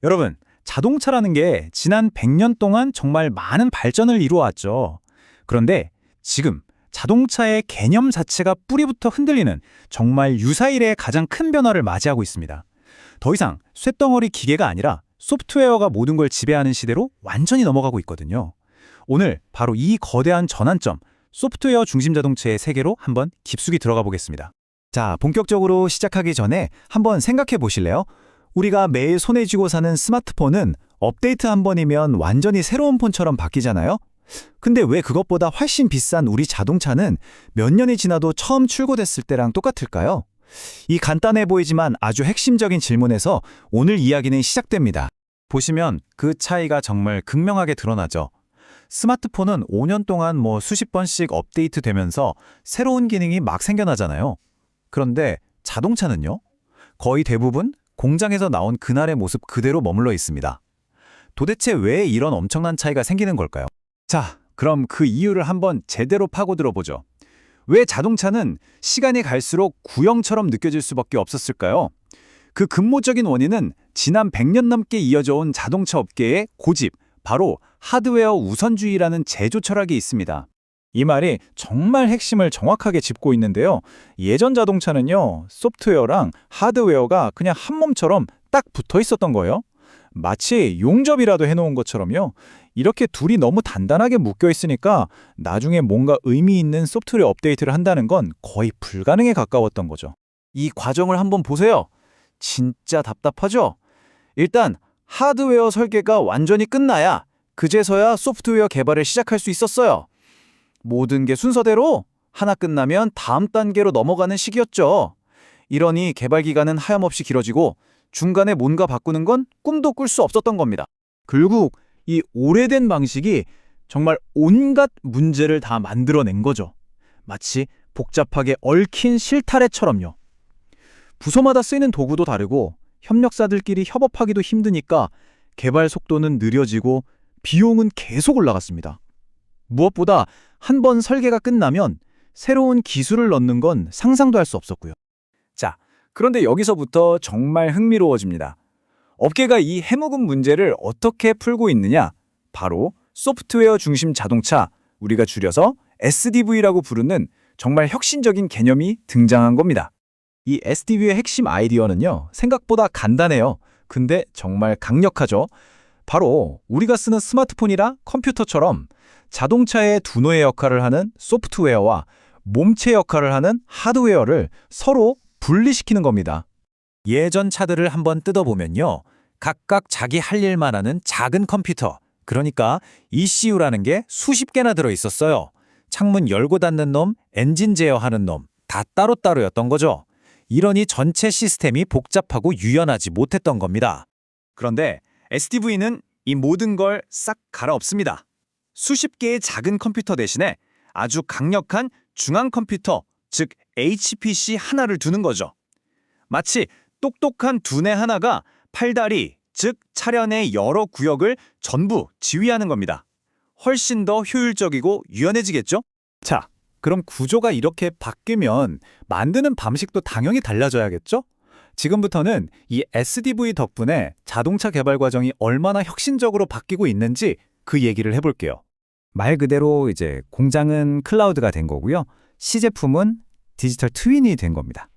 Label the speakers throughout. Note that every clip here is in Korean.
Speaker 1: 여러분, 자동차라는 게 지난 100년 동안 정말 많은 발전을 이루어왔죠. 그런데 지금 자동차의 개념 자체가 뿌리부터 흔들리는 정말 유사일의 가장 큰 변화를 맞이하고 있습니다. 더 이상 쇳덩어리 기계가 아니라 소프트웨어가 모든 걸 지배하는 시대로 완전히 넘어가고 있거든요. 오늘 바로 이 거대한 전환점, 소프트웨어 중심 자동차의 세계로 한번 깊숙이 들어가 보겠습니다.
Speaker 2: 자, 본격적으로 시작하기 전에 한번 생각해 보실래요? 우리가 매일 손에 쥐고 사는 스마트폰은 업데이트 한 번이면 완전히 새로운 폰처럼 바뀌잖아요? 근데 왜 그것보다 훨씬 비싼 우리 자동차는 몇 년이 지나도 처음 출고됐을 때랑 똑같을까요? 이 간단해 보이지만 아주 핵심적인 질문에서 오늘 이야기는 시작됩니다.
Speaker 1: 보시면 그 차이가 정말 극명하게 드러나죠. 스마트폰은 5년 동안 수십 번씩 업데이트 되면서 새로운 기능이 막 생겨나잖아요. 그런데 자동차는요? 거의 대부분 공장에서 나온 그날의 모습 그대로 머물러 있습니다. 도대체 왜 이런 엄청난 차이가 생기는 걸까요? 자, 그럼 그 이유를 한번 제대로 파고들어 보죠. 왜 자동차는 시간이 갈수록 구형처럼 느껴질 수밖에 없었을까요? 그 근본적인 원인은 지난 100년 넘게 이어져 온 자동차 업계의 고집, 바로 하드웨어 우선주의라는 제조 철학이 있습니다. 이 말이 정말 핵심을 정확하게 짚고 있는데요. 예전 자동차는요, 소프트웨어랑 하드웨어가 그냥 한 몸처럼 딱 붙어 있었던 거예요. 마치 용접이라도 해놓은 것처럼요. 이렇게 둘이 너무 단단하게 묶여 있으니까 나중에 뭔가 의미 있는 소프트웨어 업데이트를 한다는 건 거의 불가능에 가까웠던 거죠. 이 과정을 한번 보세요. 진짜 답답하죠? 일단 하드웨어 설계가 완전히 끝나야 그제서야 소프트웨어 개발을 시작할 수 있었어요. 모든 게 순서대로 하나 끝나면 다음 단계로 넘어가는 시기였죠. 이러니 개발 기간은 하염없이 길어지고 중간에 뭔가 바꾸는 건 꿈도 꿀 수 없었던 겁니다. 결국 이 오래된 방식이 정말 온갖 문제를 다 만들어낸 거죠. 마치 복잡하게 얽힌 실타래처럼요. 부서마다 쓰이는 도구도 다르고 협력사들끼리 협업하기도 힘드니까 개발 속도는 느려지고 비용은 계속 올라갔습니다. 무엇보다 한 번 설계가 끝나면 새로운 기술을 넣는 건 상상도 할 수 없었고요. 자, 그런데 여기서부터 정말 흥미로워집니다. 업계가 이 해묵은 문제를 어떻게 풀고 있느냐? 바로 소프트웨어 중심 자동차, 우리가 줄여서 SDV라고 부르는 정말 혁신적인 개념이 등장한 겁니다. 이 SDV의 핵심 아이디어는요, 생각보다 간단해요. 근데 정말 강력하죠. 바로 우리가 쓰는 스마트폰이나 컴퓨터처럼 자동차의 두뇌의 역할을 하는 소프트웨어와 몸체 역할을 하는 하드웨어를 서로 분리시키는 겁니다. 예전 차들을 한번 뜯어보면요. 각각 자기 할 일만 하는 작은 컴퓨터, 그러니까 ECU라는 게 수십 개나 들어있었어요. 창문 열고 닫는 놈, 엔진 제어하는 놈, 다 따로따로였던 거죠. 이러니 전체 시스템이 복잡하고 유연하지 못했던 겁니다. 그런데 SDV는 이 모든 걸 싹 갈아엎습니다. 수십 개의 작은 컴퓨터 대신에 아주 강력한 중앙 컴퓨터, 즉 HPC 하나를 두는 거죠. 마치 똑똑한 두뇌 하나가 팔다리, 즉 차량 의 여러 구역을 전부 지휘하는 겁니다. 훨씬 더 효율적이고 유연해지겠죠? 자, 그럼 구조가 이렇게 바뀌면 만드는 방식도 당연히 달라져야겠죠? 지금부터는 이 SDV 덕분에 자동차 개발 과정이 얼마나 혁신적으로 바뀌고 있는지 그 얘기를 해볼게요. 말 그대로 이제 공장은 클라우드가 된 거고요. 시제품은 디지털 트윈이 된 겁니다.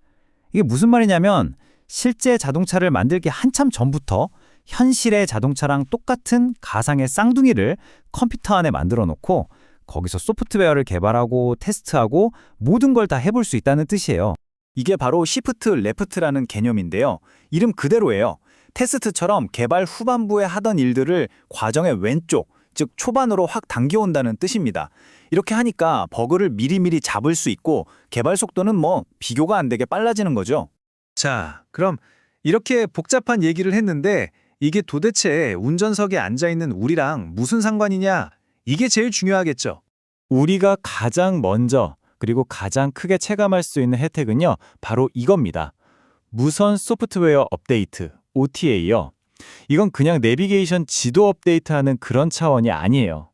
Speaker 1: 이게 무슨 말이냐면 실제 자동차를 만들기 한참 전부터 현실의 자동차랑 똑같은 가상의 쌍둥이를 컴퓨터 안에 만들어 놓고 거기서 소프트웨어를 개발하고 테스트하고 모든 걸 다 해볼 수 있다는 뜻이에요. 이게 바로 시프트 레프트라는 개념인데요. 이름 그대로예요. 테스트처럼 개발 후반부에 하던 일들을 과정의 왼쪽, 즉 초반으로 확 당겨온다는 뜻입니다. 이렇게 하니까 버그를 미리미리 잡을 수 있고 개발 속도는 비교가 안 되게 빨라지는 거죠. 자, 그럼 이렇게 복잡한 얘기를 했는데 이게 도대체 운전석에 앉아있는 우리랑 무슨 상관이냐? 이게 제일 중요하겠죠. 우리가 가장 먼저 그리고 가장 크게 체감할 수 있는 혜택은요, 바로 이겁니다. 무선 소프트웨어 업데이트, OTA요. 이건 그냥 내비게이션 지도 업데이트하는 그런 차원이 아니에요.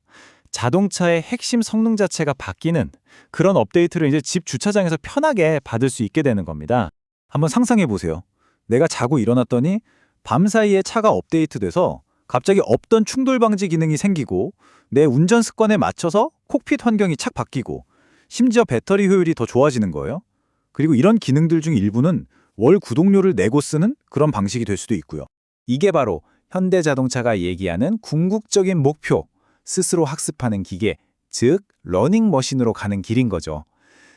Speaker 1: 자동차의 핵심 성능 자체가 바뀌는 그런 업데이트를 이제 집 주차장에서 편하게 받을 수 있게 되는 겁니다. 한번 상상해 보세요. 내가 자고 일어났더니 밤사이에 차가 업데이트돼서 갑자기 없던 충돌 방지 기능이 생기고 내 운전 습관에 맞춰서 콕핏 환경이 착 바뀌고 심지어 배터리 효율이 더 좋아지는 거예요. 그리고 이런 기능들 중 일부는 월 구독료를 내고 쓰는 그런 방식이 될 수도 있고요. 이게 바로 현대자동차가 얘기하는 궁극적인 목표, 스스로 학습하는 기계, 즉 러닝머신으로 가는 길인 거죠.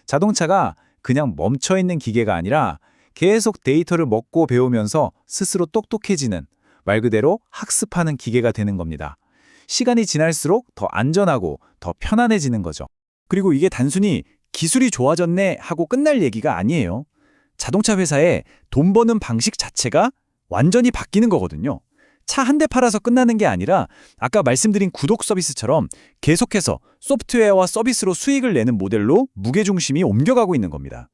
Speaker 1: 자동차가 그냥 멈춰있는 기계가 아니라 계속 데이터를 먹고 배우면서 스스로 똑똑해지는, 말 그대로 학습하는 기계가 되는 겁니다. 시간이 지날수록 더 안전하고 더 편안해지는 거죠. 그리고 이게 단순히 기술이 좋아졌네 하고 끝날 얘기가 아니에요. 자동차 회사의 돈 버는 방식 자체가 완전히 바뀌는 거거든요. 차 한 대 팔아서 끝나는 게 아니라 아까 말씀드린 구독 서비스처럼 계속해서 소프트웨어와 서비스로 수익을 내는 모델로 무게중심이 옮겨가고 있는 겁니다.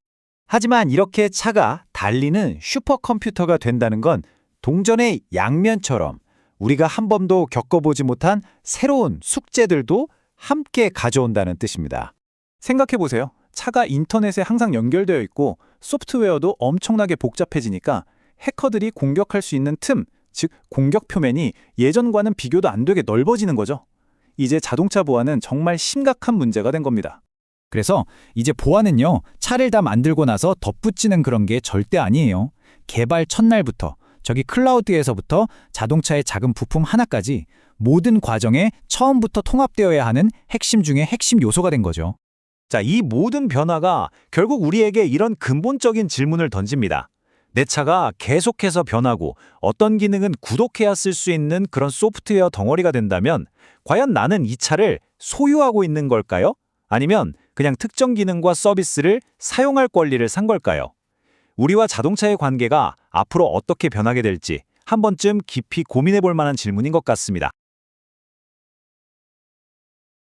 Speaker 2: 하지만 이렇게 차가 달리는 슈퍼컴퓨터가 된다는 건 동전의 양면처럼 우리가 한 번도 겪어보지 못한 새로운 숙제들도 함께 가져온다는 뜻입니다.
Speaker 1: 생각해보세요. 차가 인터넷에 항상 연결되어 있고 소프트웨어도 엄청나게 복잡해지니까 해커들이 공격할 수 있는 틈, 즉 공격 표면이 예전과는 비교도 안 되게 넓어지는 거죠. 이제 자동차 보안은 정말 심각한 문제가 된 겁니다.
Speaker 2: 그래서 이제 보안은요, 차를 다 만들고 나서 덧붙이는 그런 게 절대 아니에요. 개발 첫날부터 저기 클라우드에서부터 자동차의 작은 부품 하나까지 모든 과정에 처음부터 통합되어야 하는 핵심 중에 핵심 요소가 된 거죠.
Speaker 1: 자, 이 모든 변화가 결국 우리에게 이런 근본적인 질문을 던집니다. 내 차가 계속해서 변하고 어떤 기능은 구독해야 쓸 수 있는 그런 소프트웨어 덩어리가 된다면 과연 나는 이 차를 소유하고 있는 걸까요? 아니면 그냥 특정 기능과 서비스를 사용할 권리를 산 걸까요? 우리와 자동차의 관계가 앞으로 어떻게 변하게 될지 한 번쯤 깊이 고민해 볼 만한 질문인 것 같습니다.